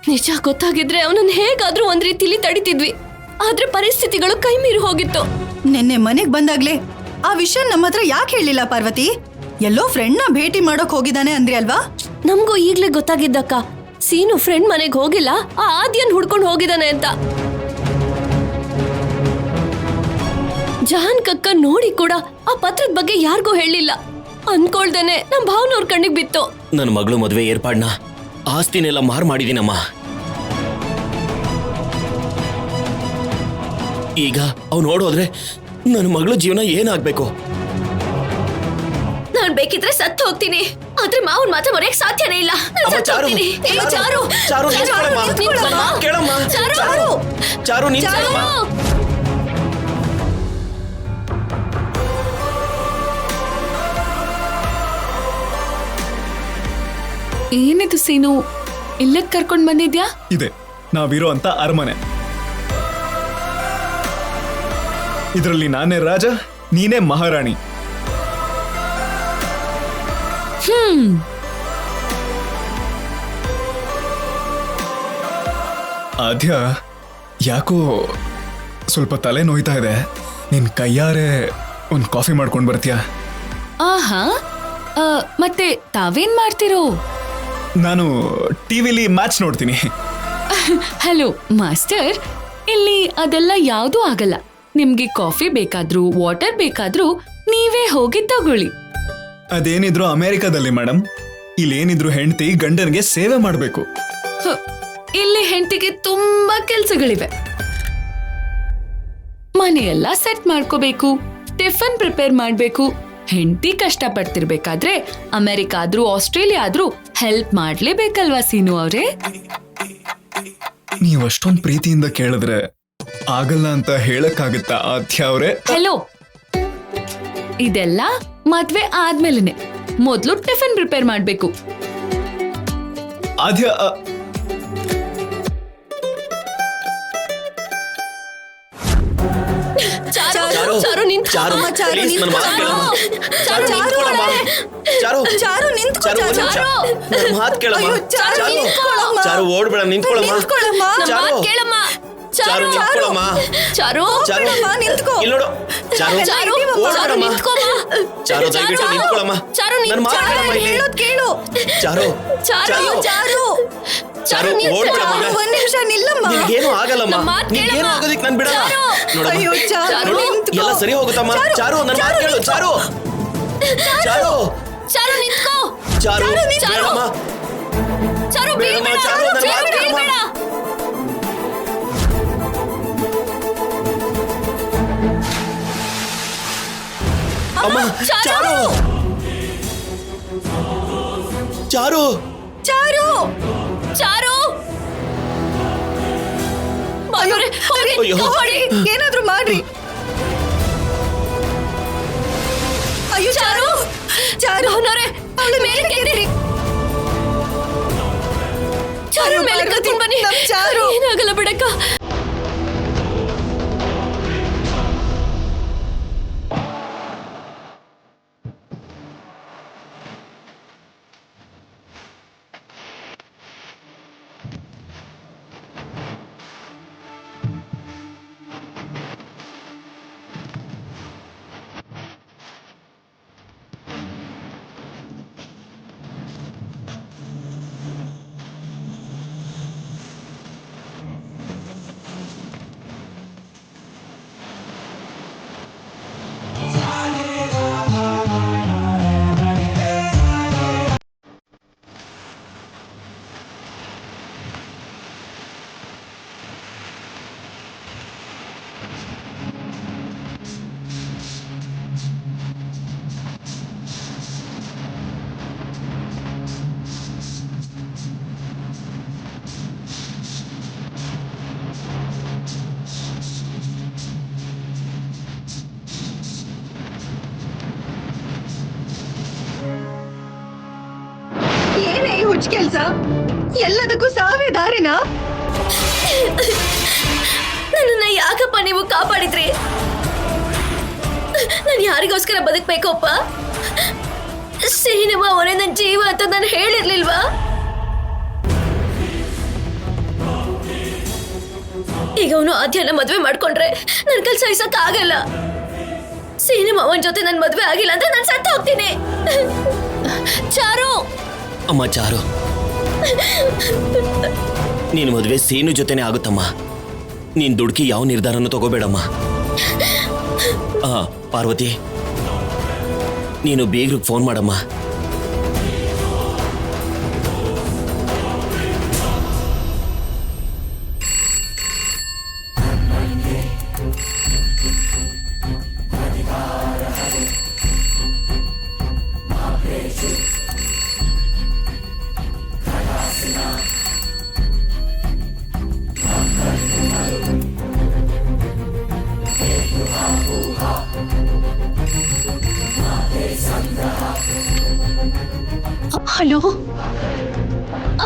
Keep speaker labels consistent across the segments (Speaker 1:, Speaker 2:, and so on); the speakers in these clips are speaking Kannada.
Speaker 1: ನಿಜ ಗೊತ್ತಾಗಿದ್ರೆ ಅವನನ್ನ ಹೇಗಾದ್ರೂ ಒಂದ್ ರೀತಿಲಿ ತಡಿತಿದ್ವಿ. ಆದ್ರೆ ಪರಿಸ್ಥಿತಿಗಳು ಕೈ ಮೀರಿ ಹೋಗಿತ್ತು.
Speaker 2: ನಿನ್ನೆ ಮನೆಗ್ ಬಂದಾಗ್ಲೇ ಆ ವಿಷಯ ನಮ್ಮ ಹತ್ರ ಯಾಕೆ ಹೇಳಿಲ್ಲ ಪಾರ್ವತಿ? ಎಲ್ಲೋ ಫ್ರೆಂಡ್ ನ ಭೇಟಿ ಮಾಡೋಕ್ ಹೋಗಿದ್ದಾನೆ ಅಂದ್ರಿ ಅಲ್ವಾ?
Speaker 1: ನಮ್ಗೂ ಈಗ್ಲೇ ಗೊತ್ತಾಗಿದ್ದಕ್ಕ. ಸೀನು ಫ್ರೆಂಡ್ ಮನೆಗ್ ಹೋಗಿಲ್ಲ, ಆ ಆದ್ಯನ್ ಹುಡ್ಕೊಂಡ್ ಹೋಗಿದ್ದಾನೆ ಅಂತ. ಜಹಾನ್ ಕಕ್ಕ ನೋಡಿ ಕೂಡ ಆ ಪತ್ರದ ಬಗ್ಗೆ ಯಾರಿಗೂ ಹೇಳಿಲ್ಲ. ಅನ್ಕೊಳ್ದೇನೆ ನಮ್ ಭಾವನವ್ರ ಕಣ್ಣಿಗೆ ಬಿತ್ತು.
Speaker 3: ನನ್ನ ಮಗಳು ಮದುವೆ ಏರ್ಪಾಡ್ನ ಆಸ್ತಿನೆಲ್ಲ ಮಾರು ಮಾಡಿದೀನಮ್ಮ. ಈಗ ಅವ್ನು ನೋಡೋದ್ರೆ ನನ್ನ ಮಗಳು ಜೀವನ ಏನಾಗ್ಬೇಕು?
Speaker 1: ನಾನ್ ಬೇಕಿದ್ರೆ ಸತ್ತು ಹೋಗ್ತೀನಿ, ಆದ್ರೆ ಮಾವನ್ ಮಾತ್ರ ಮರೆಯಕ್ ಸಾಧ್ಯನೇ ಇಲ್ಲ. ನಾನ್ ಸತ್ತು ಹೋಗ್ತೀನಿ. ಏ, ಚಾರು,
Speaker 3: ಚಾರು,
Speaker 1: ನಿಂತ್ಕೊಳ್ಳಮ್ಮ.
Speaker 3: ಕೇಳಮ್ಮ.
Speaker 1: ಚಾರು,
Speaker 3: ಚಾರು, ನಿಂತ್ಕೊಳ್ಳಮ್ಮ.
Speaker 4: ಏನಿದು ಸೀನು, ಇಲ್ಲಕ್ ಕರ್ಕೊಂಡ್ ಬಂದಿದ್ಯಾ?
Speaker 5: ಇದೆ ನಾವಿರೋ ಅಂತ ಅರಮನೆ. ಇದರಲ್ಲಿ ನಾನೇ ರಾಜ, ನೀನೇ ಮಹಾರಾಣಿ. ಆದ್ಯ, ಯಾಕೋ ಸ್ವಲ್ಪ ತಲೆ ನೋಯ್ತಾ ಇದೆ. ನಿನ್ ಕೈಯಾರೆ ಒಂದ್ ಕಾಫಿ ಮಾಡ್ಕೊಂಡ್ ಬರ್ತೀಯಾ?
Speaker 4: ಆಹಾ, ಮತ್ತೆ ತಾವೇನ್ ಮಾಡ್ತಿರೋ?
Speaker 5: ನಾನು ಟಿವಿಲಿ ಮ್ಯಾಚ್ ನೋಡ್ತೀನಿ.
Speaker 4: ಹಲೋ ಮಾಸ್ಟರ್, ಇಲ್ಲಿ ಅದೆಲ್ಲ ಯಾವ್ದೂ ಆಗಲ್ಲ. ನಿಮ್ಗೆ ಕಾಫಿ ಬೇಕಾದ್ರೂ ವಾಟರ್ ಬೇಕಾದ್ರೂ ನೀವೇ ಹೋಗಿ ತಗೊಳ್ಳಿ.
Speaker 5: ಅದೇನಿದ್ರು ಅಮೆರಿಕಾದಲ್ಲಿ ಮೇಡಮ್. ಇಲ್ಲೇನಿದ್ರು ಹೆಂಡತಿ ಗಂಡನಿಗೆ ಸೇವೆ ಮಾಡ್ಬೇಕು.
Speaker 4: ಇಲ್ಲಿ ಹೆಂಡತಿಗೆ ತುಂಬಾ ಕೆಲ್ಸಗಳಿವೆ. ಮನೆಯೆಲ್ಲ ಸೆಟ್ ಮಾಡ್ಕೋಬೇಕು, ಟಿಫನ್ ಪ್ರಿಪೇರ್ ಮಾಡ್ಬೇಕು. ಹೆಂಡತಿ ಕಷ್ಟ ಪಡ್ತಿರ್ಬೇಕಾದ್ರೆ ಅಮೆರಿಕ ಆದ್ರೂ ಆಸ್ಟ್ರೇಲಿಯಾ ಆದ್ರೂ ಹೆಲ್ಪ್ ಮಾಡ್ಲೇಬೇಕಲ್ವಾ ಸೀನು ಅವ್ರೆ?
Speaker 5: ನೀವ್ ಅಷ್ಟೊಂದ್ ಪ್ರೀತಿಯಿಂದ ಕೇಳಿದ್ರೆ ಆಗಲ್ಲ ಅಂತ ಹೇಳಕ್ಕಾಗತ್ತಾ ಆದ್ಯ ಅವ್ರೆ?
Speaker 4: ಹೆಲೋ, ಇದೆಲ್ಲ ಮದ್ವೆ ಆದ್ಮೇಲೆನೆ. ಮೊದ್ಲು ಟಿಫನ್ ಪ್ರಿಪೇರ್ ಮಾಡ್ಬೇಕು.
Speaker 5: ಆದ್ಯ,
Speaker 1: ಚಾರು, ನಿಂತ್ಕೊ.
Speaker 3: ಚಾರು,
Speaker 2: ಚಾರು,
Speaker 3: please, ನನ್ನ ಮಾತು ಕೇಳಮ್ಮ. ಚಾರು,
Speaker 2: ಚಾರು,
Speaker 3: ನಿಂತ್ಕೊಳ್ಳಮ್ಮ. ಚಾರು,
Speaker 2: ಚಾರು, ನಿಂತ್ಕೊ.
Speaker 3: ಚಾರು, ಒಂದ್ ನಿಮಿಷ. ನನ್ನ ಮಾತು ಕೇಳಮ್ಮ.
Speaker 2: ಅಯ್ಯೋ, ಚಾರು, ನಿಂತ್ಕೊಳ್ಳಮ್ಮ.
Speaker 3: ಚಾರು, ಓಡ್ಬೇಡ, ನಿಂತ್ಕೊಳ್ಳಮ್ಮ.
Speaker 2: ನಿಂತ್ಕೊಳ್ಳಮ್ಮ.
Speaker 1: ನಮ್
Speaker 3: ಚಾರು,
Speaker 1: ಮಾತ್ ಕೇಳಮ್ಮ.
Speaker 3: ಚಾರು, ನಿಂತ್ಕೊಳ್ಳಮ್ಮ.
Speaker 1: ಚಾರು,
Speaker 3: ಚಾರು,
Speaker 2: ಹೋಗ್ಬೇಡಮ್ಮ, ನಿಂತ್ಕೊ.
Speaker 3: ಇಲ್ಲಿ ನೋಡು. ಚಾರು,
Speaker 1: ಚಾರು,
Speaker 3: ಓಡ್ಬೇಡಮ್ಮ.
Speaker 1: ನಿಂತ್ಕೊಮ್ಮ.
Speaker 3: ಚಾರು, ದಯವಿಟ್ಟು ನಿಂತ್ಕೊಳ್ಳಮ್ಮ.
Speaker 1: ಚಾರು,
Speaker 3: ನನ್ನ ಮಾತು
Speaker 1: ಚಾರು,
Speaker 3: ಕೇಳಮ್ಮ ಇಲ್ಲಿ.
Speaker 2: ಹೇಳೋದ್ ಕೇಳು.
Speaker 3: ಚಾರು,
Speaker 1: ಚಾರು,
Speaker 3: ಚಾರು,
Speaker 2: ಚಾರು,
Speaker 3: ಚಾರು,
Speaker 1: ನಿಂತ್ಕೊ.
Speaker 3: ಓಡ್ಬೇಡಮ್ಮ.
Speaker 2: ಒಂದ್ ನಿಮಿಷ ನಿಲ್ಲಮ್ಮ.
Speaker 3: ನಿನ್ಗೇನು ಆಗಲ್ಲಮ್ಮ.
Speaker 1: ನಮ್ಮ ಮಾತ್
Speaker 3: ನಿನ್ಗೇನು
Speaker 1: ಕೇಳಮ್ಮ.
Speaker 3: ಆಗೋದಿಕ್ ನನ್ ಬಿಡಲ್ಲ.
Speaker 1: ಚಾರು.
Speaker 3: ನೋಡಮ್ಮ.
Speaker 2: ಅಯ್ಯೋ, ಚಾರು,
Speaker 3: ನೋಡು,
Speaker 2: ನಿಂತ್ಕೊ.
Speaker 3: ಎಲ್ಲ ಸರಿ ಹೋಗುತ್ತಮ್ಮ. ಚಾರು, ನನ್ನ ಮಾತು ಕೇಳು. ಚಾರು, ಚಾರು,
Speaker 1: ಚಾರು, ನಿಂತ್ಕೋ.
Speaker 3: ಚಾರು, ಬೇಡಮ್ಮ.
Speaker 1: ಚಾರು,
Speaker 3: ಬೇಡಮ್ಮ,
Speaker 1: ಬೀಳ್ಬೇಡ.
Speaker 3: ಚಾರು, ನನ್ನ
Speaker 1: ಚಾರು,
Speaker 3: ಮಾತು ಕೇಳಮ್ಮ.
Speaker 1: ಬೀಳ್ಬೇಡ.
Speaker 3: ಅಮ್ಮ, ಚಾರು, ಚಾರು,
Speaker 2: ಚಾರು,
Speaker 1: ಚಾರು, ಬಾಯೋರೆ, ಹೋಗಿ,
Speaker 3: ಅಯ್ಯೋ.
Speaker 1: ಹೋಗಿ.
Speaker 2: ಏನಾದ್ರೂ ಮಾಡ್ರಿ. ಅಯ್ಯೋ ಚಾರು, ಚಾರು,
Speaker 1: ಭಾವನವ್ರೆ,
Speaker 2: ಅವಳು
Speaker 1: ಮೇಲೆ ಕೆತ್ತಿರಿ. ಚಾರು,
Speaker 2: ಅಯ್ಯೋ,
Speaker 1: ಮೇಲೆ
Speaker 2: ಪಾರ್ವತಿ,
Speaker 1: ಕರ್ಕೊಂಡ್ ಬನ್ನಿ.
Speaker 2: ನಮ್ ಚಾರು.
Speaker 1: ಏನಾಗಲ್ಲ ಬಿಡಕ್ಕ.
Speaker 2: ಏನೇ ಈ ಹುಚ್ಚ ಕೆಲ್ಸ? ಎಲ್ಲದಕ್ಕೂ ಸಾವೇ ದಾರಿನಾ?
Speaker 1: ನನ್ನನ್ನ ಯಾಕಪ್ಪ ನೀವು ಕಾಪಾಡಿದ್ರಿ? ನಾನು ಯಾರಿಗೋಸ್ಕರ ಬದುಕ್ಬೇಕಪ್ಪ? ಸಿನಿಮಾ ಅವರೇ ನನ್ನ ಜೀವ ಅಂತ ನಾನು ಹೇಳಿರ್ಲಿಲ್ವಾ? ಈಗ ಅವನು ಆದ್ಯನ ಮದ್ವೆ ಮಾಡ್ಕೊಂಡ್ರೆ ನನ್ ಕೈಲಿ ಸಹಿಸಕ್ ಆಗಲ್ಲ. ಸೀನು ಅವನ್ ಜೊತೆ ನನ್ ಮದ್ವೆ ಆಗಿಲ್ಲ ಅಂದ್ರೆ ನಾನು ಸತ್ತು ಹೋಗ್ತೀನಿ. ಚಾರು,
Speaker 3: ಅಮ್ಮ ಚಾರು, ನೀನ್ ಮದ್ವೆ ಸೀನು ಜೊತೆನೆ ಆಗುತ್ತಮ್ಮ. ನೀನ್ ದುಡ್ಕಿ ಯಾವ ನಿರ್ಧಾರನೂ ತಗೋಬೇಡಮ್ಮ. ಪಾರ್ವತಿ, ನೀನು ಬೀಗ್ರಿಗೆ ಫೋನ್ ಮಾಡಮ್ಮ.
Speaker 1: ಹಲೋ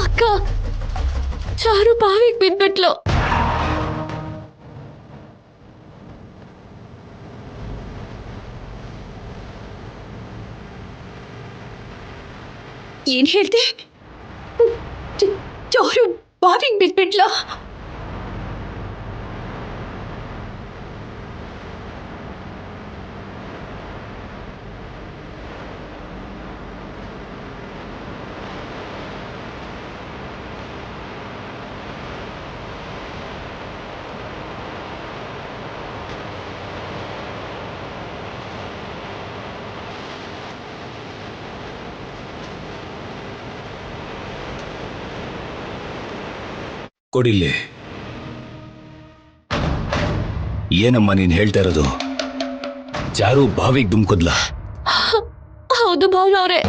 Speaker 1: ಅಕ್ಕ, ಚಾರು ಬಾವಿಗೆ ಬಿದ್ಬಿಟ್ಲು. ಏನ್ ಹೇಳ್ದೆ? ಚಾರು ಬಾವಿಗೆ ಬಿದ್ಬಿಟ್ಲ?
Speaker 6: ಕೊಡಿಲ್ಲಿ. ಏನಮ್ಮ ನೀನ್ ಹೇಳ್ತಾ ಇರೋದು? ಚಾರು ಬಾವಿಗೆ ದುಮ್ಕುದ್ಲ?
Speaker 1: ಹೌದು ಭಾವನವ್ರೆ.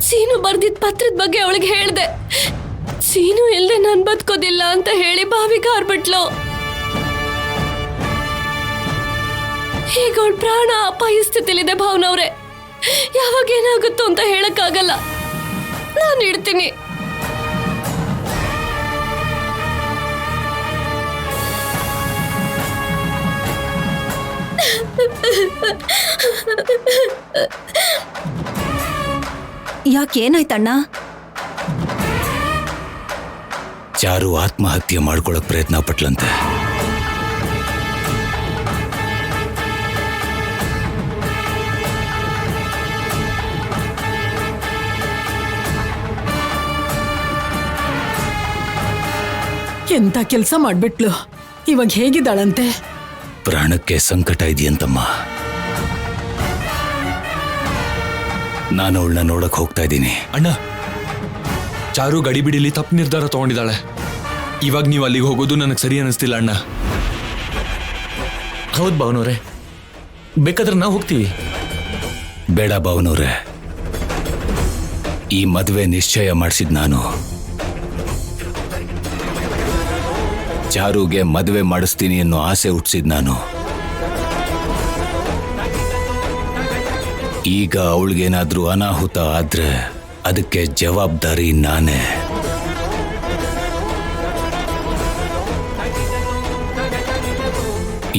Speaker 1: ಸೀನು ಬರ್ದಿದ್ ಪತ್ರದ ಬಗ್ಗೆ ಅವಳಿಗೆ ಹೇಳ್ದೆ. ಸೀನು ಇಲ್ದೆ ನಾನ್ ಬದುಕೋದಿಲ್ಲ ಅಂತ ಹೇಳಿ ಬಾವಿಗೆ ಹಾರ್ಬಿಟ್ಲು. ಈಗ ಅವಳ ಪ್ರಾಣ ಅಪಾಯ ಸ್ಥಿತಿಲಿದೆ ಭಾವನವ್ರೆ. ಯಾವಾಗ ಏನಾಗುತ್ತೋ ಅಂತ ಹೇಳಕ್ಕಾಗಲ್ಲ. ನಾನು ಇಡ್ತೀನಿ.
Speaker 2: ಯಾಕೇನಾಯ್ತಣ್ಣ?
Speaker 6: ಚಾರು ಆತ್ಮಹತ್ಯೆ ಮಾಡ್ಕೊಳಕ್ ಪ್ರಯತ್ನ ಪಟ್ಲಂತೆ.
Speaker 7: ಎಂತ ಕೆಲಸ ಮಾಡ್ಬಿಟ್ಲು. ಇವಾಗ ಹೇಗಿದ್ದಾಳಂತೆ?
Speaker 6: ಪ್ರಾಣಕ್ಕೆ ಸಂಕಟ ಇದೆಯಂತಮ್ಮ. ನಾನು ಅವಳನ್ನ ನೋಡಕ್ ಹೋಗ್ತಾ ಇದ್ದೀನಿ.
Speaker 8: ಅಣ್ಣ, ಚಾರು ಗಡಿಬಿಡಿಲಿ ತಪ್ಪು ನಿರ್ಧಾರ ತಗೊಂಡಿದ್ದಾಳೆ. ಇವಾಗ ನೀವು ಅಲ್ಲಿಗೆ ಹೋಗೋದು ನನಗೆ ಸರಿ ಅನ್ನಿಸ್ತಿಲ್ಲ ಅಣ್ಣ. ಹೌದು ಭಾವನವ್ರೆ, ಬೇಕಾದ್ರೆ ನಾವು ಹೋಗ್ತೀವಿ.
Speaker 6: ಬೇಡ ಭಾವನವ್ರೆ, ಈ ಮದುವೆ ನಿಶ್ಚಯ ಮಾಡಿಸಿದ್ ನಾನು. ಚಾರುಗೆ ಮದುವೆ ಮಾಡಿಸ್ತೀನಿ ಅನ್ನೋ ಆಸೆ ಹುಟ್ಟಿಸಿದ್ ನಾನು. ಈಗ ಅವಳಿಗೇನಾದ್ರೂ ಅನಾಹುತ ಆದ್ರೆ ಅದಕ್ಕೆ ಜವಾಬ್ದಾರಿ ನಾನೇ.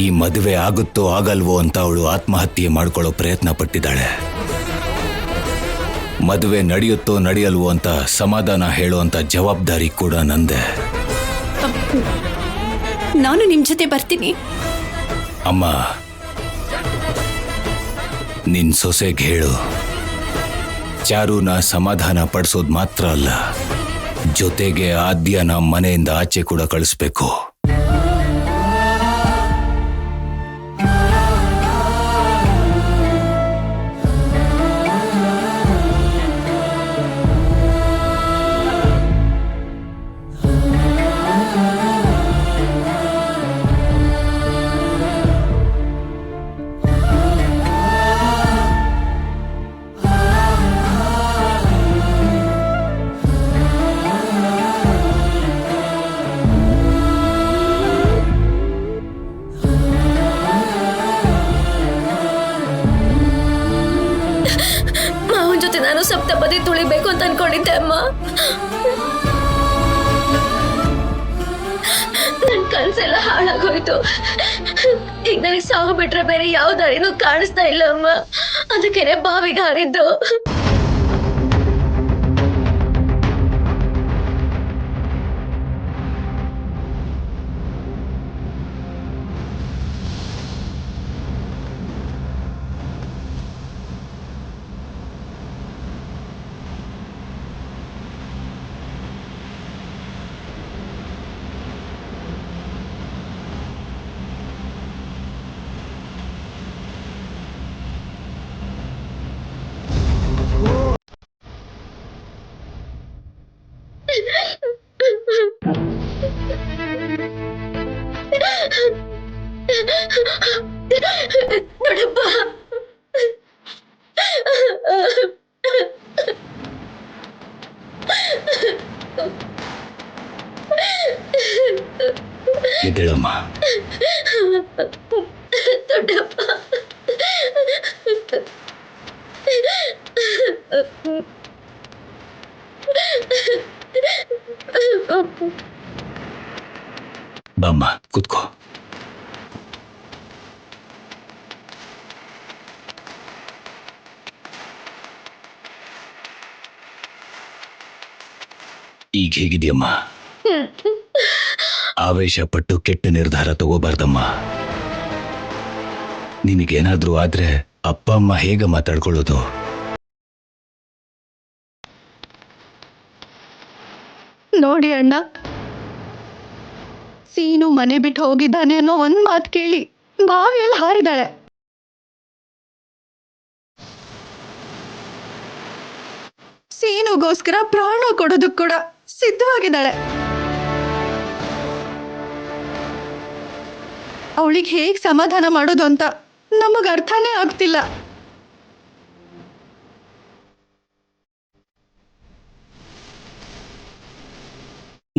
Speaker 6: ಈ ಮದುವೆ ಆಗುತ್ತೋ ಆಗಲ್ವೋ ಅಂತ ಅವಳು ಆತ್ಮಹತ್ಯೆ ಮಾಡ್ಕೊಳ್ಳೋ ಪ್ರಯತ್ನ ಪಟ್ಟಿದ್ದಾಳೆ. ಮದುವೆ ನಡೆಯುತ್ತೋ ನಡೆಯಲ್ವೋ ಅಂತ ಸಮಾಧಾನ ಹೇಳುವಂತ ಜವಾಬ್ದಾರಿ ಕೂಡ ನಂದೆ.
Speaker 1: ನಾನು ನಿಮ್ ಜೊತೆ ಬರ್ತೀನಿ.
Speaker 6: ಅಮ್ಮ, ನಿನ್ ಸೊಸೆಗೆ ಹೇಳು, ಚಾರುನ ಸಮಾಧಾನ ಪಡಿಸೋದು ಮಾತ್ರ ಅಲ್ಲ, ಜೊತೆಗೆ ಆದ್ಯನ ಮನೆಯಿಂದ ಆಚೆ ಕೂಡ ಕಳಿಸ್ಬೇಕು.
Speaker 1: ಮಾವನ್ ಜೊತೆ ನಾನು ಸಪ್ತಪದಿ ತುಳಿಬೇಕು ಅಂತ ಅನ್ಕೊಂಡಿದ್ದೆ ಅಮ್ಮ. ನನ್ ಕನ್ಸೆಲ್ಲ ಹಾಳಾಗೋಯ್ತು. ಈಗ ನನಗೆ ಸಾವು ಬಿಟ್ರೆ ಬೇರೆ ಯಾವ ದಾರಿನೂ ಕಾಣಿಸ್ತಾ ಇಲ್ಲ ಅಮ್ಮ. ಅದಕ್ಕೇನೆ ಬಾವಿಗೆ ಹಾರಿದ್ದು. ದೊಡ್ಡಪ್ಪ
Speaker 6: ಎದ್ದೇಳಮ್ಮ.
Speaker 1: ದೊಡ್ಡಪ್ಪ
Speaker 6: ಬಾಮ್ಮ ಕೂತ್ಕೋ. ಈಗ ಹೇಗಿದೆಯಮ್ಮ? ಆವೇಶ ಪಟ್ಟು ಕೆಟ್ಟ ನಿರ್ಧಾರ ತಗೋಬಾರ್ದಮ್ಮ. ನಿನಗೇನಾದ್ರೂ ಆದ್ರೆ ಅಪ್ಪ ಅಮ್ಮ ಹೇಗ ಮಾತಾಡ್ಕೊಳ್ಳೋದು?
Speaker 2: ನೋಡಿ ಅಣ್ಣ, ಸೀನು ಮನೆ ಬಿಟ್ಟು ಹೋಗಿದ್ದಾನೆ ಅನ್ನೋ ಒಂದ್ ಮಾತು ಕೇಳಿ ಬಾವಿಯಲ್ಲಿ ಹಾರಿದಾಳೆ. ಸೀನುಗೋಸ್ಕರ ಪ್ರಾಣ ಕೊಡೋದಕ್ಕೆ ಕೂಡ ಸಿದ್ಧವಾಗಿದ್ದಾಳೆ. ಅವಳಿಗೆ ಹೇಗ್ ಸಮಾಧಾನ ಮಾಡೋದು ಅಂತ ನಮಗ್ ಅರ್ಥನೇ ಆಗ್ತಿಲ್ಲ.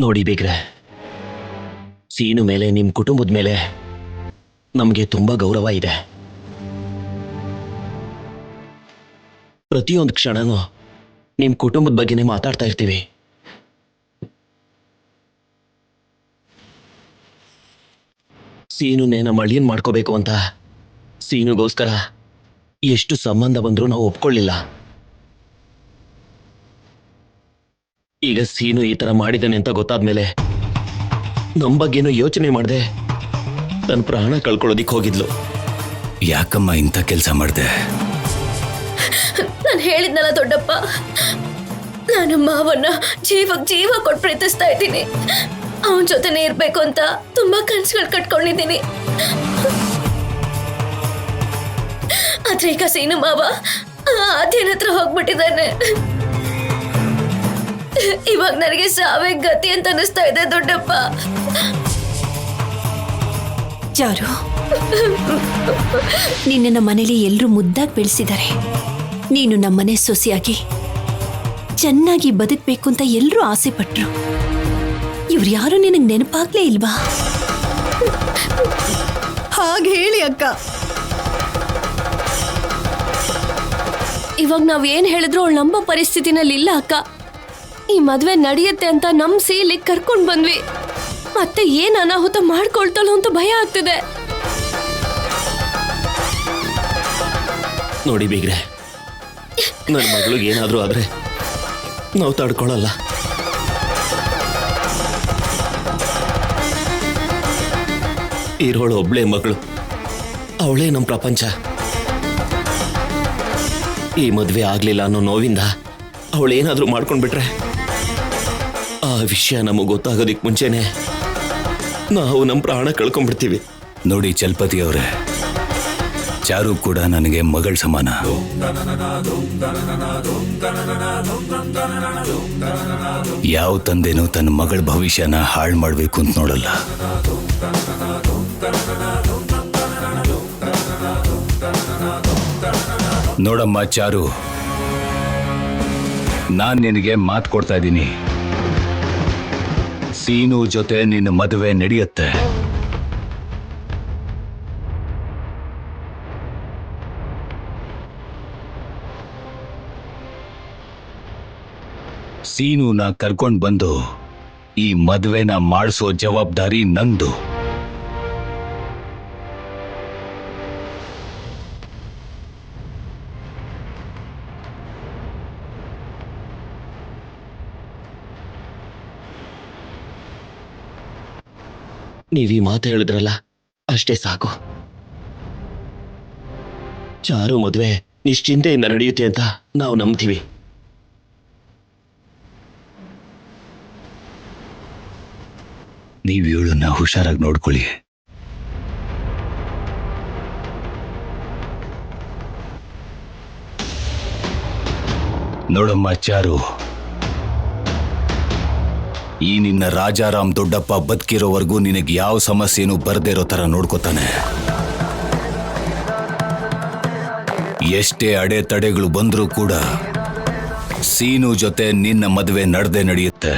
Speaker 3: ನೋಡಿ ಬೇಗ್ರೆ, ಸೀನು ಮೇಲೆ ನಿಮ್ ಕುಟುಂಬದ ಮೇಲೆ ನಮಗೆ ತುಂಬಾ ಗೌರವ ಇದೆ. ಪ್ರತಿಯೊಂದು ಕ್ಷಣನೂ ನಿಮ್ ಕುಟುಂಬದ ಬಗ್ಗೆನೇ ಮಾತಾಡ್ತಾ ಇರ್ತೀವಿ. ಸೀನುನೇ ನಮ್ಮ ಅಳಿಯನ್ ಮಾಡ್ಕೋಬೇಕು ಅಂತ ಸೀನುಗೋಸ್ಕರ ಎಷ್ಟು ಸಂಬಂಧ ಬಂದರೂ ನಾವು ಒಪ್ಕೊಳ್ಳಿಲ್ಲ. ಈಗ ಸೀನು ಈ ತರ ಮಾಡಿದ್ದಾನೆ ಅಂತ ಗೊತ್ತಾದ್ಮೇಲೆ ನಮ್ಮ ಬಗ್ಗೆನೂ ಯೋಚನೆ ಮಾಡದೆ ತನ್ನ ಪ್ರಾಣ ಕಳ್ಕೊಳ್ಳೋದಿಕ್ ಹೋಗಿದ್ಲು.
Speaker 6: ಯಾಕಮ್ಮ ಇಂಥ ಕೆಲಸ ಮಾಡ್ದೆ?
Speaker 1: ನಾನು ಹೇಳಿದ್ನಲ್ಲ ದೊಡ್ಡಪ್ಪ, ನಾನು ಮಾವನ್ನ ಜೀವಕ್ ಜೀವ ಕೊಟ್ಟು ಪ್ರೀತಿಸ್ತಾ ಇದ್ದೀನಿ. ಅವನ ಜೊತೆನೇ ಇರ್ಬೇಕು ಅಂತ ತುಂಬಾ ಕನ್ಸುಗಳು ಕಟ್ಕೊಂಡಿದ್ದೀನಿ. ಆದ್ರೆ ಈಗ ಸೀನು ಮಾವ ಅದೇನ ಹತ್ರ ಹೋಗ್ಬಿಟ್ಟಿದ್ದಾನೆ. ಇವಾಗ ನನಗೆ ಸಾವೇ ಗತಿ ಅಂತ ಅನಿಸ್ತಾ ಇದೆ ದೊಡ್ಡಪ್ಪ.
Speaker 9: ಚಾರು, ನಿನ್ನ ಮನೇಲಿ ಎಲ್ಲರೂ ಮುದ್ದಾಗಿ ಬೆಳೆಸಿದ್ದಾರೆ. ನೀನು ನಮ್ಮನೆ ಸೊಸೆಯಾಗಿ ಚೆನ್ನಾಗಿ ಬದುಕಬೇಕು ಅಂತ ಎಲ್ಲರೂ ಆಸೆ ಪಟ್ರು. ಇವ್ರು ಯಾರು ನಿನಗೆ ನೆನಪಾಗ್ಲೇ ಇಲ್ವಾ?
Speaker 2: ಹಾಗೆ ಹೇಳಿ ಅಕ್ಕ.
Speaker 1: ಇವಾಗ ನಾವ್ ಏನ್ ಹೇಳಿದ್ರು ಅವಳು ನಂಬೋ ಪರಿಸ್ಥಿತಿನಲ್ಲಿ ಇಲ್ಲ ಅಕ್ಕ. ಈ ಮದ್ವೆ ನಡೆಯುತ್ತೆ ಅಂತ ನಂಬಿಸಿ ಇಲ್ಲಿಗೆ ಕರ್ಕೊಂಡ್ ಬಂದ್ವಿ. ಮತ್ತೆ ಏನ್ ಅನಾಹುತ ಮಾಡ್ಕೊಳ್ತಾಳೋ ಅಂತ ಭಯ ಆಗ್ತಿದೆ.
Speaker 3: ನೋಡಿ ಬೀಗ್ರೆ, ನನ್ನ ಮಗಳಿಗೆ ಏನಾದ್ರೂ ಆದ್ರೆ ನಾವು ತಡ್ಕೊಳ್ಳಲ್ಲ. ಇರೋಳು ಒಬ್ಳೆ ಮಗಳು, ಅವಳೇ ನಮ್ಮ ಪ್ರಪಂಚ. ಈ ಮದ್ವೆ ಆಗ್ಲಿಲ್ಲ ಅನ್ನೋ ನೋವಿಂದ ಅವಳೇನಾದ್ರೂ ಮಾಡ್ಕೊಂಡ್ಬಿಟ್ರೆ ಆ ವಿಷಯ ನಮಗೆ ಗೊತ್ತಾಗೋದಿಕ್ ಮುಂಚೆನೆ ನಾವು ನಮ್ಮ ಪ್ರಾಣ ಕಳ್ಕೊಂಡ್ಬಿಡ್ತೀವಿ.
Speaker 6: ನೋಡಿ ಚಲ್ಪತಿ ಅವರೇ, ಚಾರು ಕೂಡ ನನಗೆ ಮಗಳ ಸಮಾನ. ಯಾವ ತಂದೆನೂ ತನ್ನ ಮಗಳ ಭವಿಷ್ಯನ ಹಾಳು ಮಾಡಬೇಕು ಅಂತ ನೋಡಲ್ಲ. ನೋಡಮ್ಮ ಚಾರು, ನಾನ್ ನಿನಗೆ ಮಾತು ಕೊಡ್ತಾ ಇದ್ದೀನಿ. ಸೀನು ಜೊತೆ ನಿನ್ನ ಮದುವೆ ನಡೆಯುತ್ತೆ. ಸೀನುನ ಕರ್ಕೊಂಡ್ ಬಂದು ಈ ಮದುವೆನ ಮಾಡಿಸೋ ಜವಾಬ್ದಾರಿ ನಂದು.
Speaker 3: ನೀವೀ ಮಾತು ಹೇಳಿದ್ರಲ್ಲ, ಅಷ್ಟೇ ಸಾಕು. ಚಾರು ಮದುವೆ ನಿಶ್ಚಿಂತೆಯಿಂದ ನಡೆಯುತ್ತೆ ಅಂತ ನಾವು ನಂಬ್ತೀವಿ.
Speaker 6: ನೀವು ಇವಳನ್ನ ಹುಷಾರಾಗಿ ನೋಡ್ಕೊಳ್ಳಿ. ನೋಡಮ್ಮ ಚಾರು, ಈ ನಿನ್ನ ರಾಜಾರಾಮ್ ದೊಡ್ಡಪ್ಪ ಬದುಕಿರೋವರೆಗೂ ನಿನಗೆ ಯಾವ ಸಮಸ್ಯೆನೂ ಬರ್ದೇ ಇರೋ ತರ ನೋಡ್ಕೋತಾನೆ. ಎಷ್ಟೇ ಅಡೆತಡೆಗಳು ಬಂದ್ರೂ ಕೂಡ ಸೀನು ಜೊತೆ ನಿನ್ನ ಮದುವೆ ನಡೆದೇ ನಡೆಯುತ್ತೆ.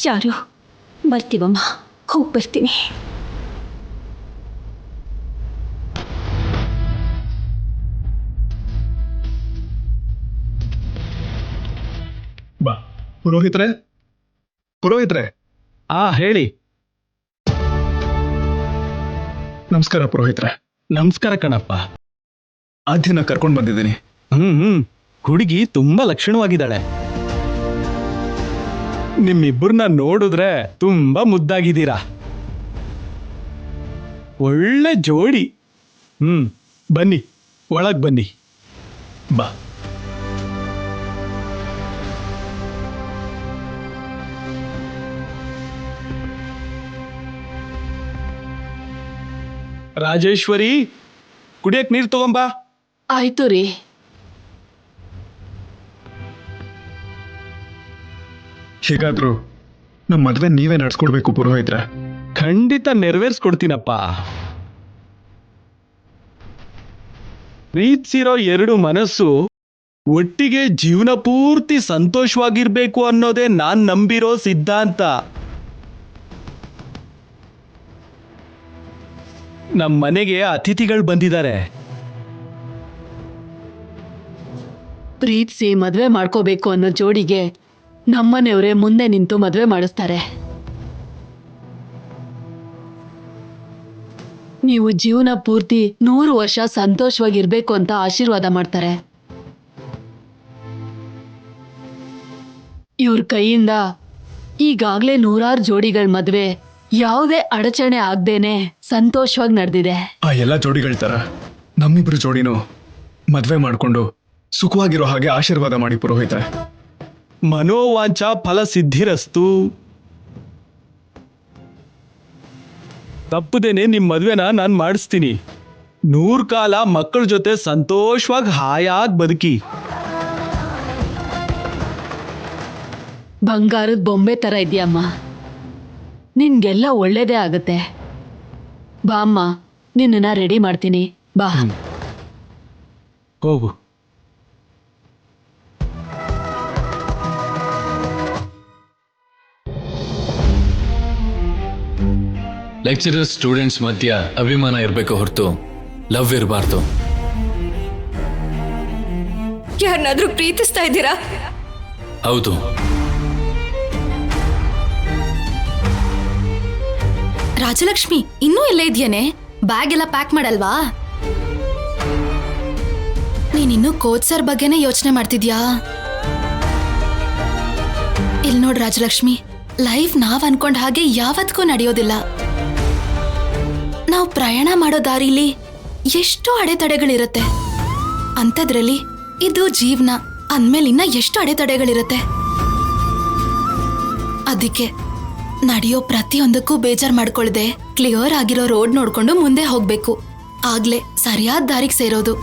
Speaker 9: ಚಾರು, ಬರ್ತೀವಮ್ಮ, ಹೋಗಿ ಬರ್ತೀನಿ.
Speaker 5: ಬಾ ಪುರೋಹಿತ್ರೆ.
Speaker 10: ಹೇಳಿ.
Speaker 5: ನಮಸ್ಕಾರ ಪುರೋಹಿತ್ರೆ.
Speaker 10: ನಮಸ್ಕಾರ ಕಣಪ್ಪ.
Speaker 5: ಆದ್ಯನ ಕರ್ಕೊಂಡು ಬಂದಿದ್ದೀನಿ.
Speaker 10: ಹುಡುಗಿ ತುಂಬಾ ಲಕ್ಷಣವಾಗಿದ್ದಾಳೆ. ನಿಮ್ಮಿಬ್ಬರನ್ನ ನೋಡಿದ್ರೆ ತುಂಬಾ ಮುದ್ದಾಗಿದ್ದೀರಾ. ಒಳ್ಳೆ ಜೋಡಿ. ಬನ್ನಿ, ಒಳಗ್ ಬನ್ನಿ.
Speaker 5: ಬಾ.
Speaker 10: ರಾಜೇಶ್ವರಿ, ಕುಡಿಯಕ್ ನೀರು ತಗೊಂಬಾ.
Speaker 7: ಆಯ್ತು ರೀ.
Speaker 5: ಹೇಗಾದ್ರೂ ನಮ್ಮ ಮದ್ವೆ ನೀವೇ ನಡ್ಸ್ಕೊಡ್ಬೇಕು ಪುರೋಹಿತ್ರೆ.
Speaker 10: ಖಂಡಿತ ನೆರವೇರಿಸ್ಕೊಡ್ತೀನಪ್ಪ. ಪ್ರೀತಿಸಿರೋ ಎರಡು ಮನಸ್ಸು ಒಟ್ಟಿಗೆ ಜೀವನ ಪೂರ್ತಿ ಸಂತೋಷವಾಗಿರ್ಬೇಕು ಅನ್ನೋದೇ ನಾನ್ ನಂಬಿರೋ ಸಿದ್ಧಾಂತ. ನಮ್ಮ ಮನೆಗೆ ಅತಿಥಿಗಳು ಬಂದಿದ್ದಾರೆ.
Speaker 7: ಪ್ರೀತಿಸಿ ಮದ್ವೆ ಮಾಡ್ಕೋಬೇಕು ಅನ್ನೋ ಜೋಡಿಗೆ ನಮ್ಮನೆಯವರೇ ಮುಂದೆ ನಿಂತು ಮದ್ವೆ ಮಾಡಿಸ್ತಾರೆ. ನೀವು ಜೀವನ ಪೂರ್ತಿ 100 ವರ್ಷ ಸಂತೋಷವಾಗಿರ್ಬೇಕು ಅಂತ ಆಶೀರ್ವಾದ ಮಾಡ್ತಾರೆ. ಇವ್ರ ಕೈಯಿಂದ ಈಗಾಗ್ಲೇ 100 ಜೋಡಿಗಳ ಮದ್ವೆ ಯಾವುದೇ ಅಡಚಣೆ ಆಗ್ದೇನೆ ಸಂತೋಷವಾಗಿ ನಡೆದಿದೆ.
Speaker 5: ಆ ಎಲ್ಲ ಜೋಡಿಗಳ ತರ ನಮ್ಮಿಬ್ರು ಜೋಡಿನೂ ಮದ್ವೆ ಮಾಡ್ಕೊಂಡು ಸುಖವಾಗಿರೋ ಹಾಗೆ ಆಶೀರ್ವಾದ ಮಾಡಿ ಪುರೋಹಿತ್ರೆ.
Speaker 10: ಮನೋವಾಂಚ ಫಲ ಸಿದ್ಧಿರಸ್ತು. ತಪ್ಪದೇನೆ ನಿಮ್ ಮದ್ವೆನ ನಾನು ಮಾಡಿಸ್ತೀನಿ. 100 ಕಾಲ ಮಕ್ಕಳ ಜೊತೆ ಸಂತೋಷವಾಗಿ ಹಾಯಾಗಿ ಬದುಕಿ.
Speaker 7: ಬಂಗಾರದ ಬೊಂಬೆ ತರ ಇದೆಯಮ್ಮ. ನಿನ್ಗೆಲ್ಲ ಒಳ್ಳೇದೇ ಆಗತ್ತೆ. ಬಾ ಅಮ್ಮ, ನಿನ್ನನ್ನ ರೆಡಿ ಮಾಡ್ತೀನಿ. ಬಾ.
Speaker 10: ಹೋಗು.
Speaker 8: ಲೆಕ್ಚರರ್ ಸ್ಟೂಡೆಂಟ್ಸ್ ಮಧ್ಯ ಅಭಿಮಾನ ಇರಬೇಕು ಹೊರತು ಲವ್ ಇರಬಾರ್ದು.
Speaker 1: ಯಾರನ್ನಾದ್ರೂ ಪ್ರೀತಿಸ್ತಾ ಇದ್ದೀರಾ?
Speaker 8: ಹೌದು.
Speaker 1: ರಾಜಲಕ್ಷ್ಮಿ, ಇನ್ನೂ ಎಲ್ಲೇ ಇದೆಯೇನೆ? ಬ್ಯಾಗ್ ಎಲ್ಲ ಪ್ಯಾಕ್ ಮಾಡಲ್ವಾ? ನೀನಿನ್ನೂ ಕೋಚ್ ಸರ್ ಬಗ್ಗೆನೇ ಯೋಚನೆ ಮಾಡ್ತಿದ್ಯಾ? ಇಲ್ಲಿ ನೋಡ್ ರಾಜಲಕ್ಷ್ಮಿ, ಲೈಫ್ ನಾವ್ ಅನ್ಕೊಂಡ ಹಾಗೆ ಯಾವತ್ತಿಗೂ ನಡೆಯೋದಿಲ್ಲ. ನಾವು ಪ್ರಯಾಣ ಮಾಡೋ ದಾರಿಲಿ ಎಷ್ಟೋ ಅಡೆತಡೆಗಳಿರುತ್ತೆ. ಅಂಥದ್ರಲ್ಲಿ ಇದು ಜೀವನ ಅಂದ್ಮೇಲೆ ಇನ್ನ ಎಷ್ಟು ಅಡೆತಡೆಗಳಿರುತ್ತೆ. ಅದಕ್ಕೆ ನಡೆಯೋ ಪ್ರತಿಯೊಂದಕ್ಕೂ ಬೇಜಾರ್ ಮಾಡ್ಕೊಳ್ದೆ ಕ್ಲಿಯರ್ ಆಗಿರೋ ರೋಡ್ ನೋಡ್ಕೊಂಡು ಮುಂದೆ ಹೋಗ್ಬೇಕು. ಆಗ್ಲೇ ಸರಿಯಾದ ದಾರಿಗೆ ಸೇರೋದು.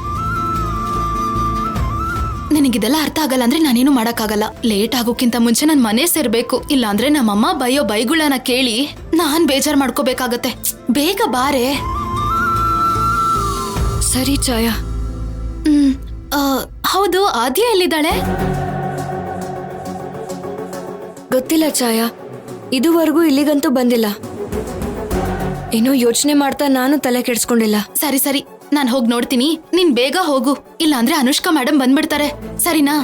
Speaker 1: ನಿನಗಿದೆಲ್ಲ ಅರ್ಥ ಆಗಲ್ಲ ಅಂದ್ರೆ ನಾನೇನು ಮಾಡಕ್ಕಾಗಲ್ಲ. ಲೇಟ್ ಆಗೋಕ್ಕಿಂತ ಮುಂಚೆ ನನ್ ಮನೆ ಸೇರ್ಬೇಕು. ಇಲ್ಲಾಂದ್ರೆ ನಮ್ಮಮ್ಮ ಬೈಯೋ ಬೈಗಳನ್ನ ಕೇಳಿ ನಾನ್ ಬೇಜಾರ್ ಮಾಡ್ಕೋಬೇಕಾಗತ್ತೆ. ಬೇಗ ಬಾರೆ. ಸರಿ ಛಾಯಾ. ಹೌದು, ಆದ್ಯ ಎಲ್ಲಿದ್ದಾಳೆ?
Speaker 11: ಗೊತ್ತಿಲ್ಲ ಛಾಯಾ, ಇದುವರೆಗೂ ಇಲ್ಲಿಗಂತೂ ಬಂದಿಲ್ಲ. ಏನೋ ಯೋಚನೆ ಮಾಡ್ತಾ ನಾನು ತಲೆ ಕೆಡ್ಸ್ಕೊಂಡಿಲ್ಲ.
Speaker 1: ಸರಿ ಸರಿ, ನಾನ್ ಹೋಗಿ ನೋಡ್ತೀನಿ. ನೀನ್ ಬೇಗ ಹೋಗು, ಇಲ್ಲಾಂದ್ರೆ ಅನುಷ್ಕಾ ಮೇಡಮ್ ಬಂದ್ಬಿಡ್ತಾರೆ. ಸರಿನಾ?